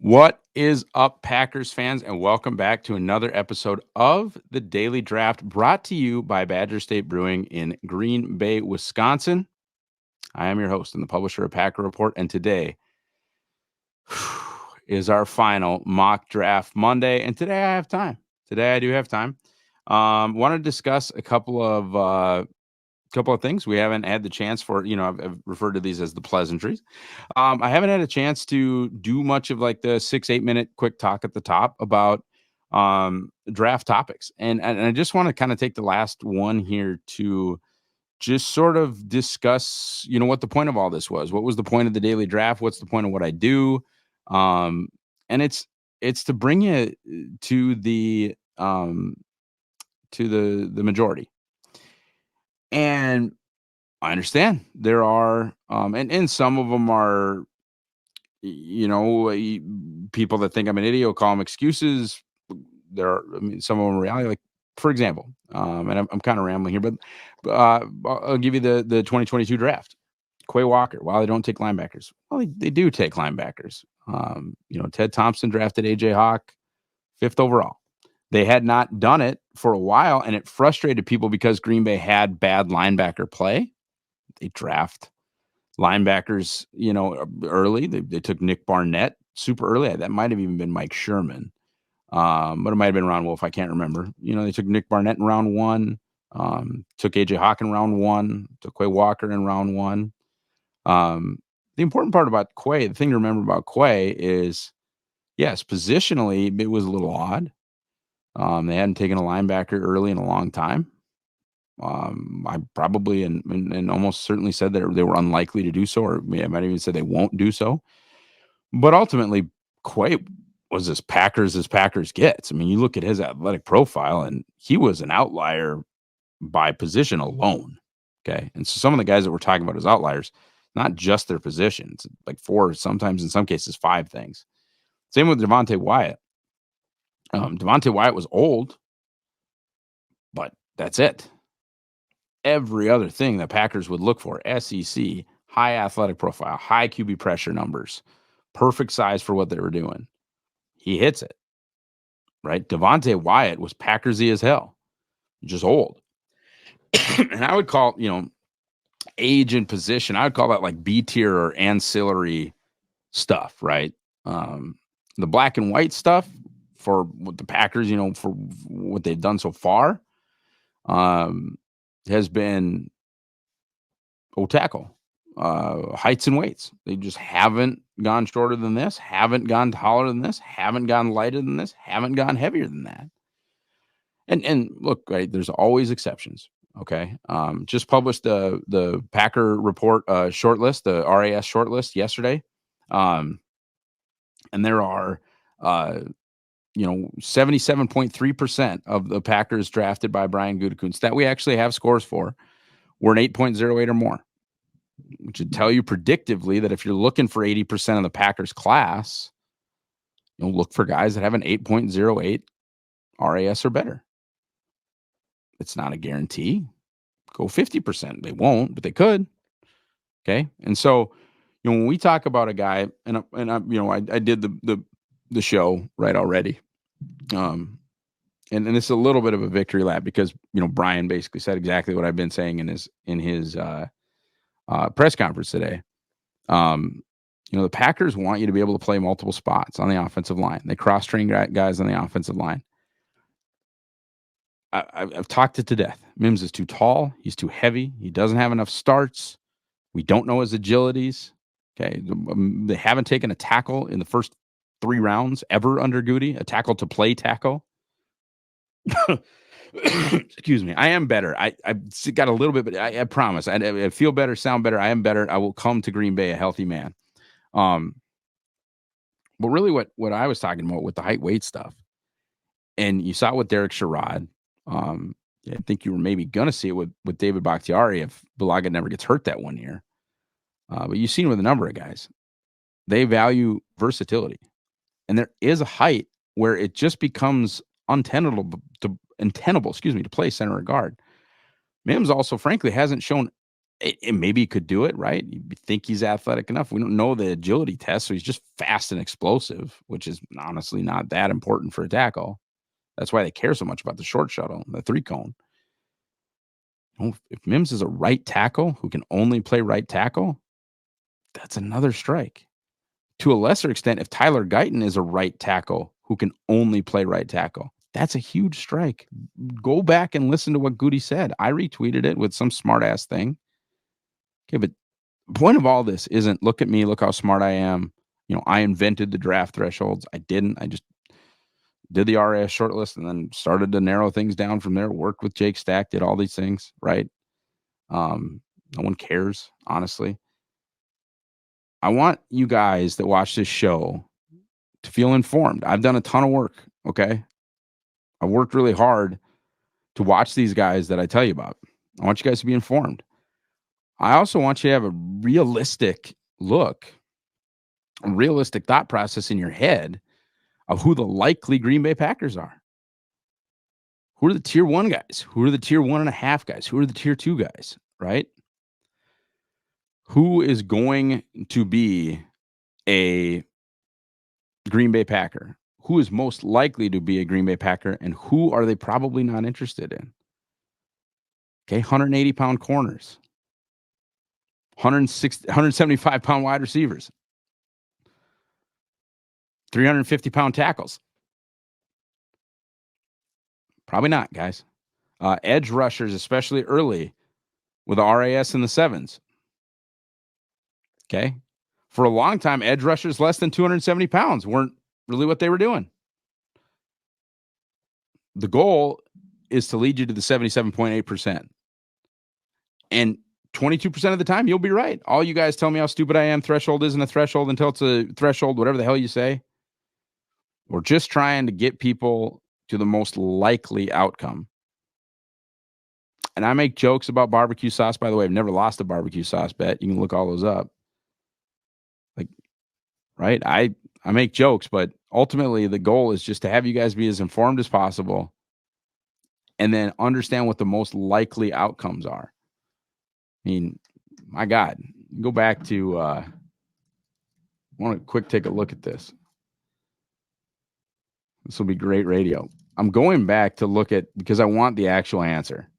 What is up, Packers fans, and welcome back to another episode of the Daily Draft brought to you by Badger State Brewing in Green Bay, Wisconsin. I am your host and the publisher of Packer Report, and today is our final mock draft Monday, and today I have time. Today I do have time. Want to discuss a couple of things we haven't had the chance for. I've referred to these as the pleasantries. I haven't had a chance to do much of like the 6-8 minute quick talk at the top about draft topics, and I just want to kind of take the last one here to just sort of discuss, what the point of all this was. What was the point of the daily draft? What's the point of what I do? Um, and it's to bring you to the majority. And I understand there are, and some of them are, people that think I'm an idiot will call them excuses. Some of them are reality. Like, for example, and I'm kind of rambling here, but I'll give you the 2022 draft. Quay Walker. While they don't take linebackers, well, they do take linebackers. Ted Thompson drafted AJ Hawk 5th overall. They had not done it for a while, and it frustrated people because Green Bay had bad linebacker play. They draft linebackers, early. They took Nick Barnett super early. That might have even been Mike Sherman, but it might have been Ron Wolf. I can't remember. They took Nick Barnett in round 1, took AJ Hawk in round 1, took Quay Walker in round 1. The important part about Quay, the thing to remember about Quay is, yes, positionally, it was a little odd. They hadn't taken a linebacker early in a long time. I probably and almost certainly said that they were unlikely to do so, or I might even say they won't do so. But ultimately, Quay was as Packers gets. I mean, you look at his athletic profile, and he was an outlier by position alone. Okay, and so some of the guys that we're talking about as outliers, not just their positions, like 4, sometimes in some cases 5 things. Same with Devontae Wyatt. Devontae Wyatt was old, but that's it. Every other thing that Packers would look for, SEC, high athletic profile, high QB pressure numbers, perfect size for what they were doing. He hits it, right? Devontae Wyatt was Packersy as hell, just old. And I would call, age and position, I would call that like B tier or ancillary stuff, right? The black and white stuff for what the Packers, for what they've done so far, has been tackle, heights and weights. They just haven't gone shorter than this, haven't gone taller than this, haven't gone lighter than this, haven't gone heavier than that. And look, right, there's always exceptions. Okay. Just published the Packer report short list, the RAS short list yesterday. And there are 77.3% of the Packers drafted by Brian Gutekunst that we actually have scores for were an 8.08 or more, which would tell you predictively that if you're looking for 80% of the Packers class, look for guys that have an 8.08 RAS or better. It's not a guarantee. Go 50%. They won't, but they could. Okay. And so, when we talk about a guy, and I did the show right already. And this is a little bit of a victory lap because, Brian basically said exactly what I've been saying in his press conference today. The Packers want you to be able to play multiple spots on the offensive line. They cross-train guys on the offensive line. I've talked it to death. Mims is too tall. He's too heavy. He doesn't have enough starts. We don't know his agilities. Okay. They haven't taken a tackle in the first 3 rounds ever under Goody, a tackle to play tackle. Excuse me. I am better. I got a little bit, but I promise. I feel better, sound better. I am better. I will come to Green Bay a healthy man. But really what I was talking about with the height weight stuff, and you saw it with Derek Sherrod. I think you were maybe going to see it with David Bakhtiari if Bulaga never gets hurt that one year. But you've seen with a number of guys, they value versatility. And there is a height where it just becomes untenable to play center or guard. Mims also, frankly, hasn't shown maybe he could do it, right? You think he's athletic enough. We don't know the agility test, so he's just fast and explosive, which is honestly not that important for a tackle. That's why they care so much about the short shuttle, the 3-cone. If Mims is a right tackle who can only play right tackle, that's another strike. To a lesser extent, if Tyler Guyton is a right tackle who can only play right tackle, that's a huge strike. Go back and listen to what Goody said. I retweeted it with some smart ass thing. Okay, but the point of all this isn't look at me, look how smart I am. I invented the draft thresholds. I didn't. I just did the RAS shortlist and then started to narrow things down from there. Worked with Jake Stack, did all these things, right? No one cares, honestly. I want you guys that watch this show to feel informed. I've done a ton of work, okay? I've worked really hard to watch these guys that I tell you about. I want you guys to be informed. I also want you to have a realistic look, a realistic thought process in your head of who the likely Green Bay Packers are. Who are the tier 1 guys? Who are the tier 1.5 guys? Who are the tier 2 guys, right? Who is going to be a Green Bay Packer? Who is most likely to be a Green Bay Packer, and who are they probably not interested in? Okay, 180-pound corners, 175-pound wide receivers, 350-pound tackles. Probably not, guys. Edge rushers, especially early, with the RAS in the 7s. Okay, for a long time, edge rushers less than 270 pounds weren't really what they were doing. The goal is to lead you to the 77.8%. And 22% of the time, you'll be right. All you guys tell me how stupid I am. Threshold isn't a threshold until it's a threshold, whatever the hell you say. We're just trying to get people to the most likely outcome. And I make jokes about barbecue sauce. By the way, I've never lost a barbecue sauce bet. You can look all those up. Like, right? I make jokes, but ultimately the goal is just to have you guys be as informed as possible and then understand what the most likely outcomes are. I mean, my God, go back to, I want to quick take a look at this. This will be great radio. I'm going back to look at, because I want the actual answer.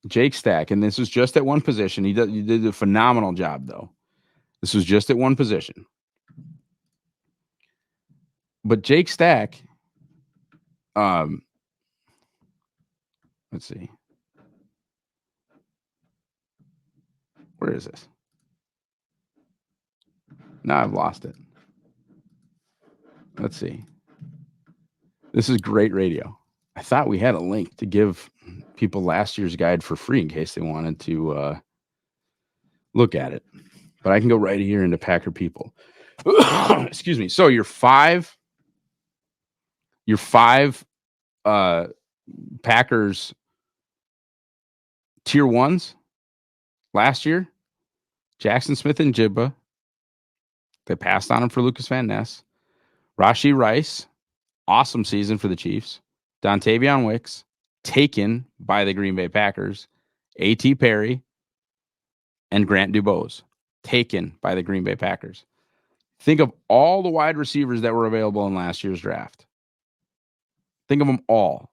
Jake Stack, and this was just at one position. He did a phenomenal job, though. This was just at one position. But Jake Stack, let's see. Where is this? Now I've lost it. Let's see. This is great radio. I thought we had a link to give people last year's guide for free in case they wanted to look at it. But I can go right here into Packer People. Excuse me. So your five Packers tier 1s last year, Jackson Smith and Jibba. They passed on him for Lucas Van Ness. Rashee Rice, awesome season for the Chiefs. Dontavion Wicks, taken by the Green Bay Packers. A.T. Perry and Grant Dubose, taken by the Green Bay Packers. Think of all the wide receivers that were available in last year's draft. Think of them all.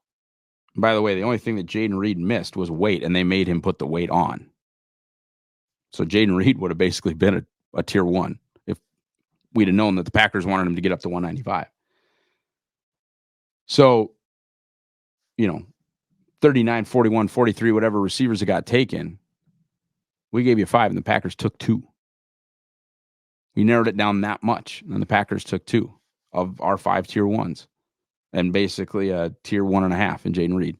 By the way, the only thing that Jaden Reed missed was weight, and they made him put the weight on. So Jaden Reed would have basically been a tier 1 if we'd have known that the Packers wanted him to get up to 195. So, 39, 41, 43, whatever receivers that got taken, we gave you 5, and the Packers took 2. We narrowed it down that much, and the Packers took 2 of our 5 tier 1s, and basically a tier 1.5 in Jaden Reed.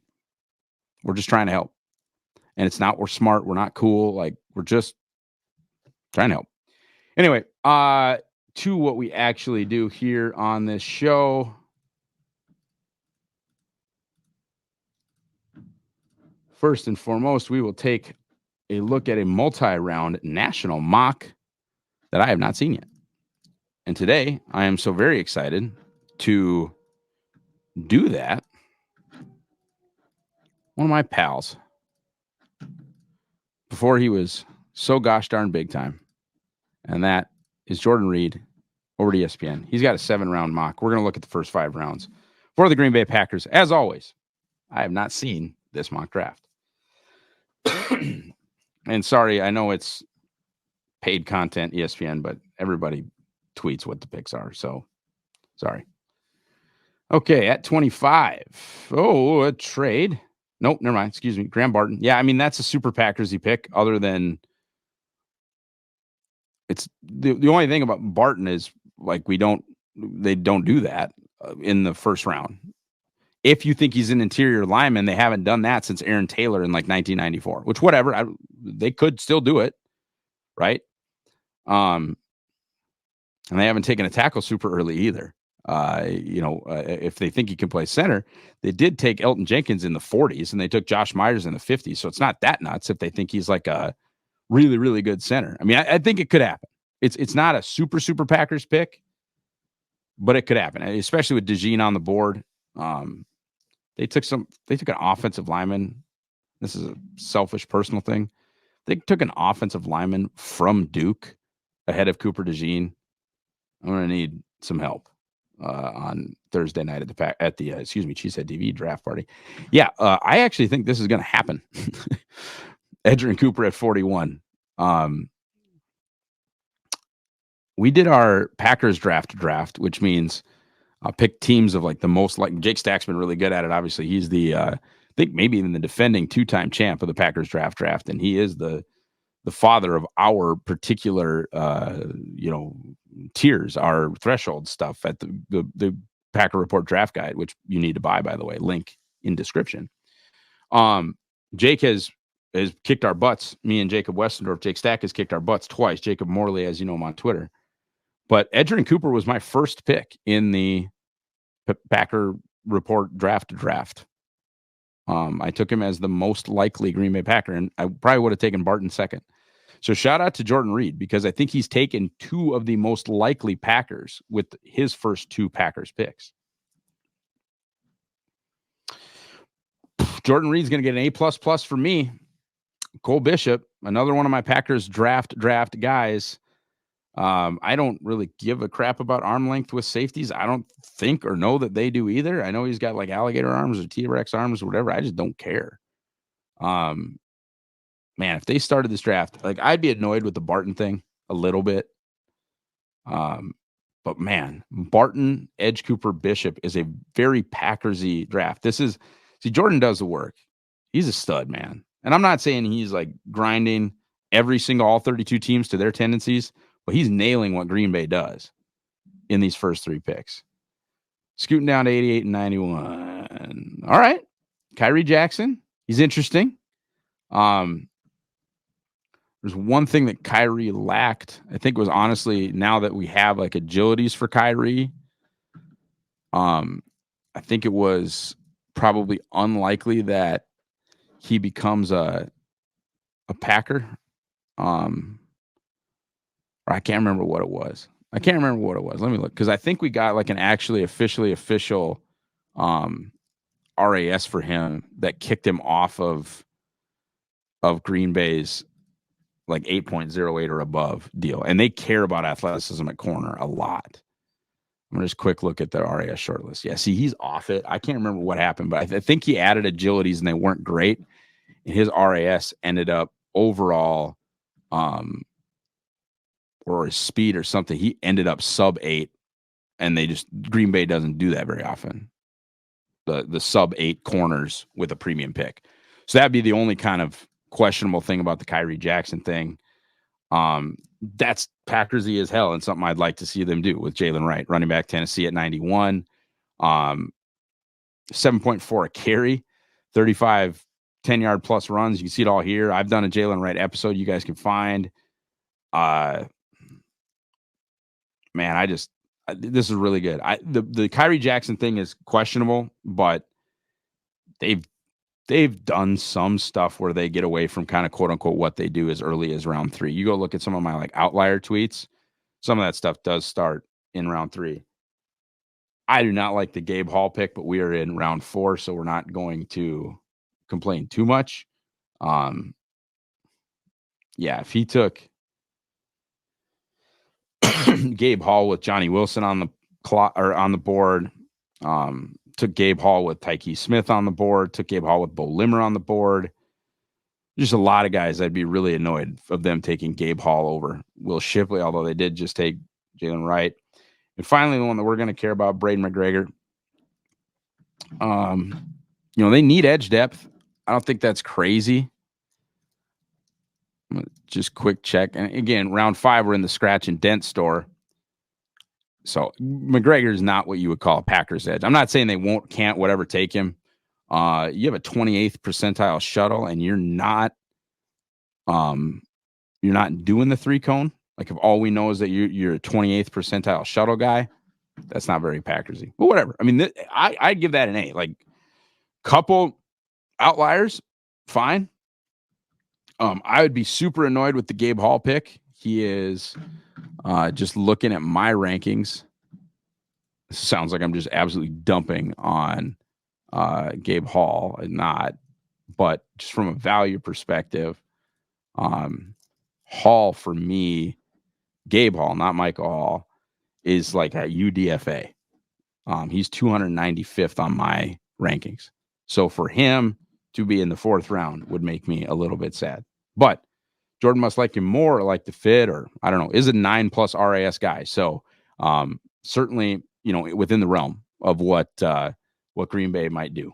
We're just trying to help. And it's not we're smart, we're not cool, like we're just trying to help. Anyway, to what we actually do here on this show. First and foremost, we will take a look at a multi-round national mock that I have not seen yet. And today, I am so very excited to do that. One of my pals, before he was so gosh darn big time, and that is Jordan Reed over to ESPN. He's got a 7-round mock. We're going to look at the first 5 rounds for the Green Bay Packers. As always, I have not seen this mock draft. And sorry, I know it's paid content, ESPN, but everybody tweets what the picks are. So sorry. Okay, at 25. Oh, a trade. Nope, never mind. Excuse me. Graham Barton. Yeah, I mean, that's a super Packersy pick, other than it's the only thing about Barton is like they don't do that in the first round. If you think he's an interior lineman, they haven't done that since Aaron Taylor in like 1994, which whatever, they could still do it, right? And they haven't taken a tackle super early either. If they think he can play center, they did take Elton Jenkins in the 40s and they took Josh Myers in the 50s. So it's not that nuts if they think he's like a really, really good center. I mean, I think it could happen. It's not a super Packers pick, but it could happen, especially with DeJean on the board. They took an offensive lineman. This is a selfish personal thing. They took an offensive lineman from Duke ahead of Cooper DeJean. I'm going to need some help on Thursday night at the Cheesehead TV draft party. Yeah, I actually think this is going to happen. Edgerrin Cooper at 41. We did our Packers draft, which means pick teams of like the most, like Jake Stack's been really good at it. Obviously, he's the I think maybe even the defending 2-time champ of the Packers draft, and he is the father of our particular tiers, our threshold stuff at the Packer Report draft guide, which you need to buy, by the way, link in description. Jake has kicked our butts. Me and Jacob Westendorf. Jake Stack has kicked our butts twice. Jacob Morley, as you know him on Twitter. But Edgerrin Cooper was my first pick in the Packer Report draft. I took him as the most likely Green Bay Packer, and I probably would have taken Barton second. So shout out to Jordan Reed, because I think he's taken 2 of the most likely Packers with his first 2 Packers picks. Jordan Reed's going to get an A++ for me. Cole Bishop, another one of my Packers draft guys. I don't really give a crap about arm length with safeties. I don't think or know that they do either. I know he's got like alligator arms or T-Rex arms or whatever. I just don't care. Man, if they started this draft, like I'd be annoyed with the Barton thing a little bit. But man, Barton, Edge Cooper, Bishop is a very Packersy draft. Jordan does the work. He's a stud, man. And I'm not saying he's like grinding every single all 32 teams to their tendencies, but he's nailing what Green Bay does in these first 3 picks. Scooting down to 88 and 91. All right. Kyrie Jackson. He's interesting. There's one thing that Kyrie lacked. I think was honestly, now that we have like agilities for Kyrie, I think it was probably unlikely that he becomes a Packer. Or I can't remember what it was. Let me look, because I think we got like an actually official RAS for him that kicked him off of Green Bay's like 8.08 or above deal. And they care about athleticism at corner a lot. I'm going to just quick look at the RAS shortlist. Yeah, see, he's off it. I can't remember what happened, but I think he added agilities and they weren't great. And his RAS ended up overall, or his speed or something, he ended up sub 8. And Green Bay doesn't do that very often. The sub 8 corners with a premium pick. So that'd be the only kind of questionable thing about the Kyrie Jackson thing. That's Packersy as hell, and something I'd like to see them do with Jalen Wright, running back, Tennessee at 91. 7.4 a carry, 35 10-yard plus runs. You can see it all here. I've done a Jalen Wright episode you guys can find. Man, this is really good. The Kyrie Jackson thing is questionable, but they've done some stuff where they get away from kind of quote unquote what they do as early as round 3. You go look at some of my like outlier tweets. Some of that stuff does start in round 3. I do not like the Gabe Hall pick, but we are in round 4, so we're not going to complain too much. Yeah, if he took Gabe Hall with Johnny Wilson on the clock or on the board, took Gabe Hall with Tyke Smith on the board, took Gabe Hall with Bo Limmer on the board. Just a lot of guys I'd be really annoyed of them taking Gabe Hall over Will Shipley, although they did just take Jalen Wright. And finally, the one that we're going to care about, Braden McGregor. They need edge depth. I don't think that's crazy. Just quick check. And again, round 5, we're in the scratch and dent store. So McGregor is not what you would call a Packers edge. I'm not saying they can't, whatever, take him. You have a 28th percentile shuttle, and you're not doing the 3-cone. Like, if all we know is that you're a 28th percentile shuttle guy, that's not very Packersy. But whatever. I mean, I'd give that an A. Like, couple outliers, fine. I would be super annoyed with the Gabe Hall pick. He is just looking at my rankings. This sounds like I'm just absolutely dumping on Gabe Hall, and not, but just from a value perspective, Hall for me, Gabe Hall, not Michael Hall, is like a UDFA. He's 295th on my rankings. So for him to be in the 4th round would make me a little bit sad. But Jordan must like him more, or like the fit, or I don't know, is a 9+ RAS guy. So certainly, within the realm of what Green Bay might do.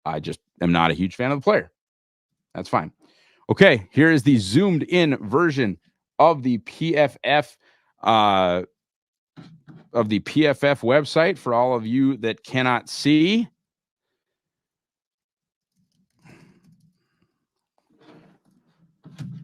I just am not a huge fan of the player. That's fine. Okay, here is the zoomed in version of the PFF website for all of you that cannot see.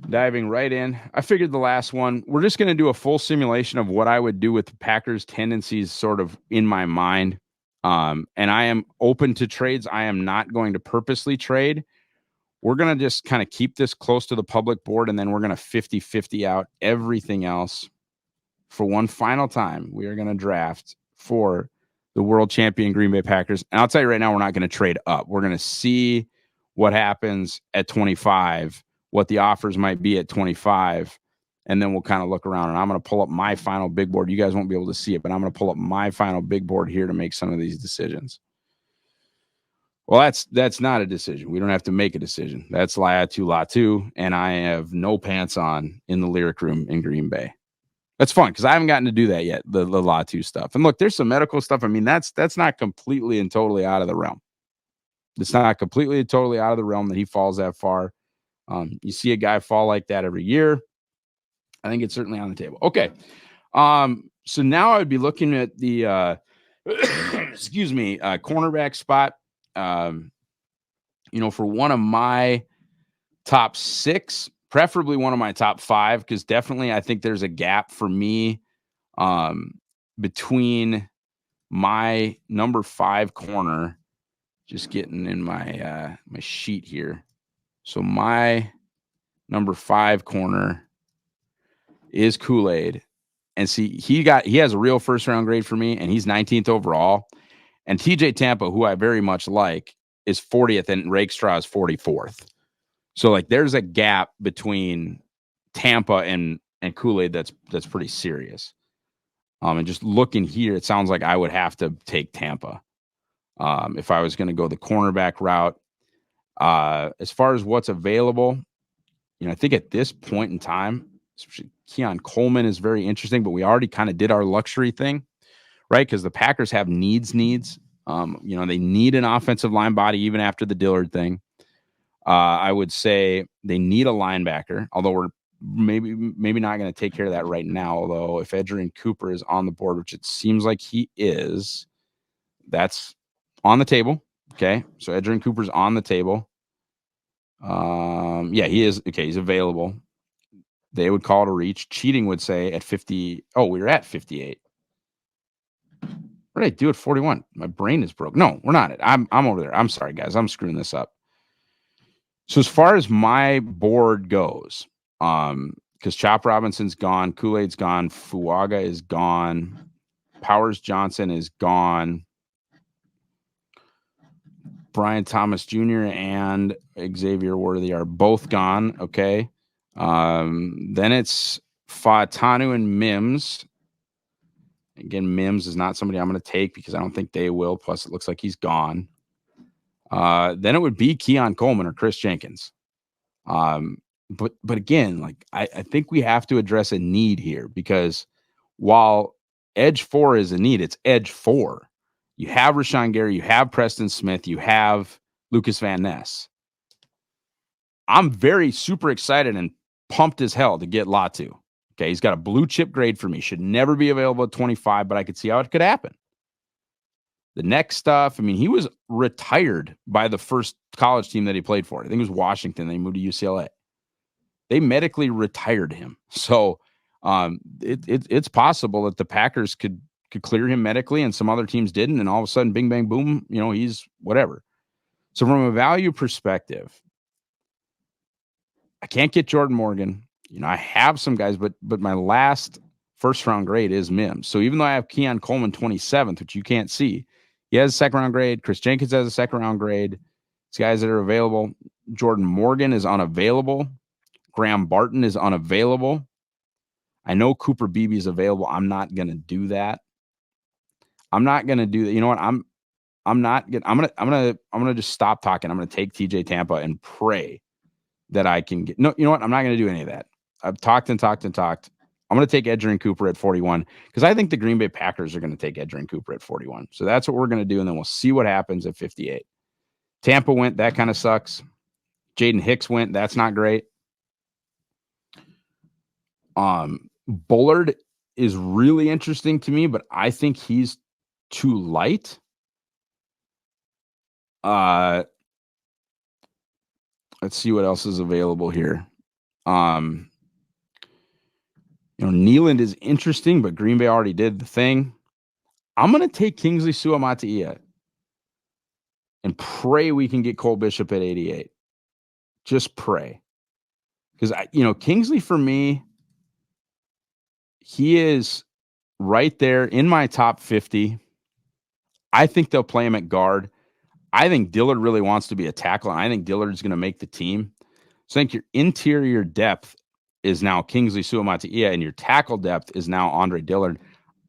Diving right in. I figured the last one, we're just going to do a full simulation of what I would do with the Packers' tendencies sort of in my mind. And I am open to trades. I am not going to purposely trade. We're going to just kind of keep this close to the public board, and then we're going to 50-50 out everything else. For one final time, we are going to draft for the world champion Green Bay Packers. And I'll tell you right now, we're not going to trade up. We're going to see what happens at 25, what the offers might be at 25, and then we'll kind of look around. And I'm going to pull up my final big board. You guys won't be able to see it, but I'm going to pull up my final big board here to make some of these decisions. Well, that's not a decision. We don't have to make a decision. That's Latu, and I have no pants on in the lyric room in Green Bay. That's fun because I haven't gotten to do that yet, the Latu stuff. And look, there's some medical stuff. I mean, that's not completely and totally out of the realm. It's not completely and totally out of the realm that he falls that far. You see a guy fall like that every year. I think it's certainly on the table. Okay. So now I would be looking at the cornerback spot. For one of my top 6, preferably one of my top 5, because definitely I think there's a gap for me between my number 5 corner. Just getting in my my sheet here. So my number 5 corner is Kool-Aid. And see, he has a real first round grade for me, and he's 19th overall. And TJ Tampa, who I very much like, is 40th, and Rakestraw is 44th. So like there's a gap between Tampa and Kool-Aid that's pretty serious. And just looking here, it sounds like I would have to take Tampa if I was going to go the cornerback route. As far as what's available, I think at this point in time, especially Keon Coleman is very interesting, but we already kind of did our luxury thing, right? Because the Packers have needs. They need an offensive line body even after the Dillard thing. I would say they need a linebacker, although we're maybe not going to take care of that right now. Although if Edgerrin Cooper is on the board, which it seems like he is, that's on the table. Okay, so Edgerrin Cooper's on the table. Yeah, he is. Okay, he's available. They would call it a reach. Cheating would say at 50. Oh, we were at 58. What did I do at 41? My brain is broke. No, we're not. I'm over there. I'm sorry, guys. I'm screwing this up. So as far as my board goes, because Chop Robinson's gone, Kool-Aid's gone, Fuaga is gone, Powers Johnson is gone, Brian Thomas Jr. and Xavier Worthy are both gone. Okay. Then it's Fautanu and Mims. Again, Mims is not somebody I'm going to take because I don't think they will. Plus, it looks like he's gone. Then it would be Keon Coleman or Chris Jenkins. But again, like I think we have to address a need here because while edge 4 is a need, it's edge 4. You have Rashawn Gary, you have Preston Smith, you have Lucas Van Ness. I'm very super excited and pumped as hell to get Latu. Okay, he's got a blue chip grade for me. Should never be available at 25, but I could see how it could happen. The next stuff, I mean, he was retired by the first college team that he played for. I think it was Washington. They moved to UCLA. They medically retired him. So it's possible that the Packers could clear him medically and some other teams didn't. And all of a sudden, bing, bang, boom, he's whatever. So from a value perspective, I can't get Jordan Morgan. I have some guys, but my last first round grade is Mims. So even though I have Keon Coleman 27th, which you can't see, he has a second round grade. Chris Jenkins has a second round grade. These guys that are available. Jordan Morgan is unavailable. Graham Barton is unavailable. I know Cooper Beebe is available. I'm not going to do that. I'm not going to do that. You know what? I'm going to just stop talking. I'm going to take TJ Tampa and pray that I can get. No, you know what? I'm not going to do any of that. I've talked and talked and talked. I'm going to take Edgerrin Cooper at 41 because I think the Green Bay Packers are going to take Edgerrin Cooper at 41. So that's what we're going to do, and then we'll see what happens at 58. Tampa went. That kind of sucks. Jaden Hicks went. That's not great. Bullard is really interesting to me, but I think he's too light. Let's see what else is available here. Neyland is interesting, but Green Bay already did the thing. I'm going to take Kingsley Suamataia and pray we can get Cole Bishop at 88. Just pray. Because, Kingsley for me, he is right there in my top 50. I think they'll play him at guard. I think Dillard really wants to be a tackle, and I think Dillard's going to make the team. So I think your interior depth is now Kingsley Suamataia, and your tackle depth is now Andre Dillard.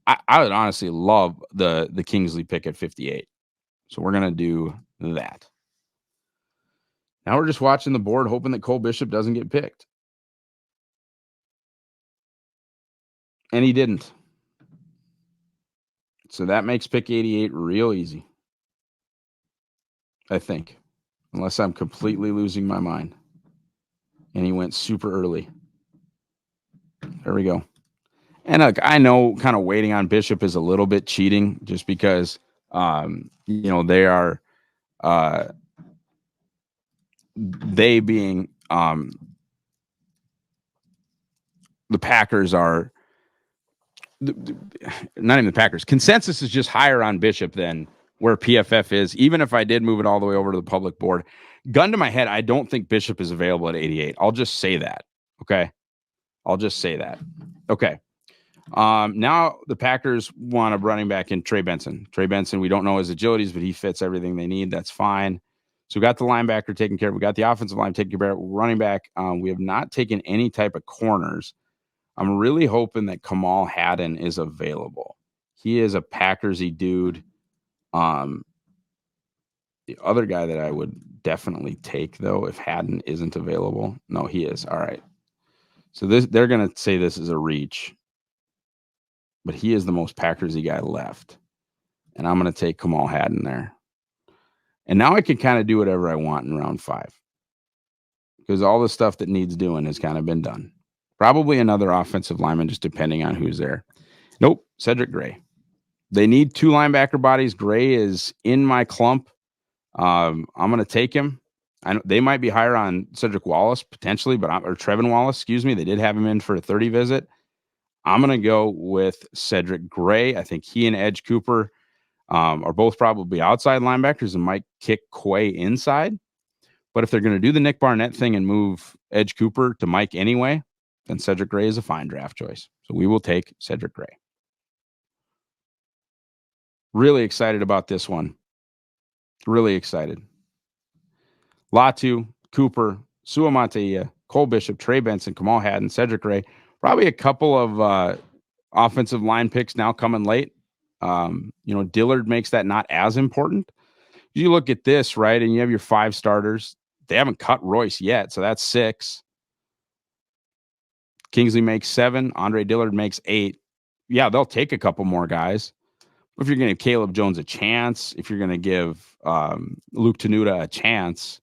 I would honestly love the Kingsley pick at 58. So we're going to do that. Now we're just watching the board, hoping that Cole Bishop doesn't get picked. And he didn't. So that makes pick 88 real easy. I think. Unless I'm completely losing my mind. And he went super early. There we go. And look, I know kind of waiting on Bishop is a little bit cheating just because, they are, they being, the Packers are, not even the Packers. Consensus is just higher on Bishop than where PFF is, even if I did move it all the way over to the public board. Gun to my head, I don't think Bishop is available at 88. I'll just say that. Okay. I'll just say that. Okay. Now the Packers want a running back in Trey Benson. Trey Benson, we don't know his agilities, but he fits everything they need. That's fine. So we got the linebacker taken care of. We got the offensive line taken care of. Running back, we have not taken any type of corners. I'm really hoping that Kamal Haddon is available. He is a Packersy dude. The other guy that I would definitely take, though, if Haddon isn't available. No, he is. All right. So they're going to say this is a reach. But he is the most Packersy guy left. And I'm going to take Kamal Haddon there. And now I can kind of do whatever I want in round 5. Because all the stuff that needs doing has kind of been done. Probably another offensive lineman, just depending on who's there. Nope, Cedric Gray. They need 2 linebacker bodies. Gray is in my clump. I'm going to take him. They might be higher on Cedric Wallace, potentially, or Trevin Wallace, excuse me. They did have him in for a 30 visit. I'm going to go with Cedric Gray. I think he and Edge Cooper are both probably outside linebackers and might kick Quay inside. But if they're going to do the Nick Barnett thing and move Edge Cooper to Mike anyway, then Cedric Gray is a fine draft choice. So we will take Cedric Gray. Really excited about this one. Really excited. Latu, Cooper, Suamataia, Cole Bishop, Trey Benson, Kamal Haddon, Cedric Ray. Probably a couple of offensive line picks now coming late. Dillard makes that not as important. You look at this, right, and you have your 5 starters. They haven't cut Royce yet, so that's 6. Kingsley makes 7. Andre Dillard makes 8. Yeah, they'll take a couple more guys. If you're going to give Caleb Jones a chance, if you're going to give Luke Tenuta a chance,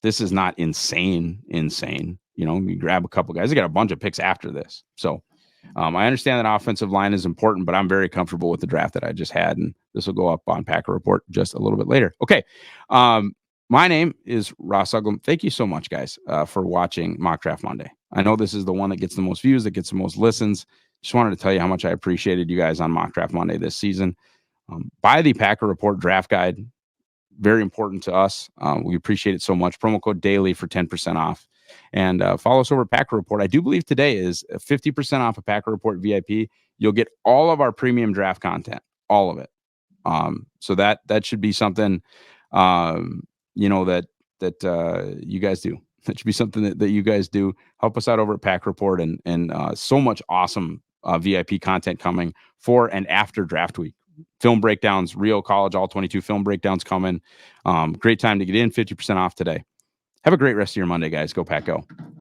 this is not insane. You grab a couple guys. They got a bunch of picks after this. So I understand that offensive line is important, but I'm very comfortable with the draft that I just had. And this will go up on Packer Report just a little bit later. Okay. My name is Ross Uglem. Thank you so much, guys, for watching Mock Draft Monday. I know this is the one that gets the most views, that gets the most listens. Just wanted to tell you how much I appreciated you guys on Mock Draft Monday this season. Buy the Packer Report draft guide. Very important to us. We appreciate it so much. Promo code DAILY for 10% off. And follow us over at Packer Report. I do believe today is 50% off of Packer Report VIP. You'll get all of our premium draft content, all of it. So that should be something, that you guys do. That should be something that you guys do. Help us out over at Packer Report and so much awesome VIP content coming for and after draft week. Film breakdowns, real college, all 22 film breakdowns coming. Great time to get in, 50% off today. Have a great rest of your Monday, guys. Go Pack, go.